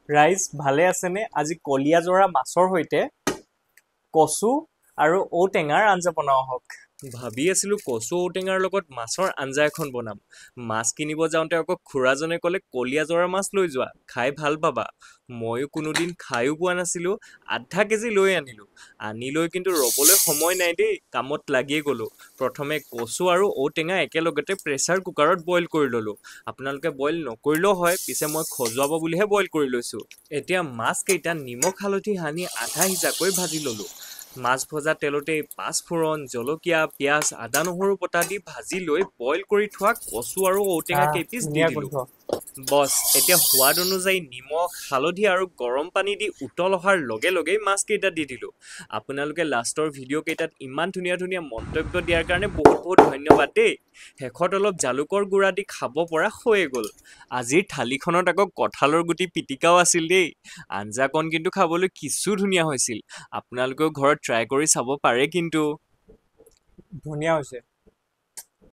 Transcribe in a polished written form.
ৰাইজ ভালে আছেনে? আজি কলীয়া জৰা মাছৰ সৈতে কচু আৰু ঔটেঙাৰ আঞ্জা বনাও আহক। ভাবি আছিলো কচু ঔটেঙাৰ লগত মাছৰ আঞ্জা এখন বনাম। মাছ কিনিব যাওঁতে আকৌ খুৰাজনে ক'লে কলীয়া জৰা মাছ লৈ যোৱা, খাই ভাল পাবা। ময়ো কোনোদিন খায়ো পোৱা নাছিলো, আধা কেজি লৈ আনিলো। আনি লৈ কিন্তু ৰ'বলৈ সময় নাই দেই, কামত লাগিয়ে গ'লো। প্ৰথমে কচু আৰু ঔটেঙা একেলগতে প্ৰেছাৰ কুকাৰত বইল কৰি ল'লো। আপোনালোকে বইল নকৰিলেও হয়, পিছে মই খজুৱাব বুলিহে বইল কৰি লৈছো। এতিয়া মাছকেইটা নিমখ হালধি সানি আধা সিজাকৈ ভাজি ল'লো। মাছ ভজা তেলতেই পাঁচফোৰণ, জলকীয়া, পিঁয়াজ, আদা নহৰু বটা দি ভাজি লৈ বইল কৰি থোৱা কচু আৰু ঔটেঙা কেইপিচ দি ধুনীয়া দিলো। গোন্ধ। বছ, এতিয়া সোৱাদ অনুযায়ী নিমখ, হালধি আৰু গৰম পানী দি উতল অহাৰ লগে লগেই মাছকেইটা দি দিলো। আপোনালোকে লাষ্টৰ ভিডিঅ' কেইটাত ইমান ধুনীয়া ধুনীয়া মন্তব্য দিয়াৰ কাৰণে বহুত বহুত ধন্যবাদ দেই। শেষত অলপ জালুকৰ গুড়া দি খাব পৰা হৈয়ে গ'ল। আজিৰ থালিখনত আকৌ কঁঠালৰ গুটি পিটিকাও আছিল দেই। আঞ্জাকণ কিন্তু খাবলৈ কিছু ধুনীয়া হৈছিল। আপোনালোকেও ঘৰত ট্ৰাই কৰি চাব পাৰে কিন্তু। ধুনীয়া হৈছে।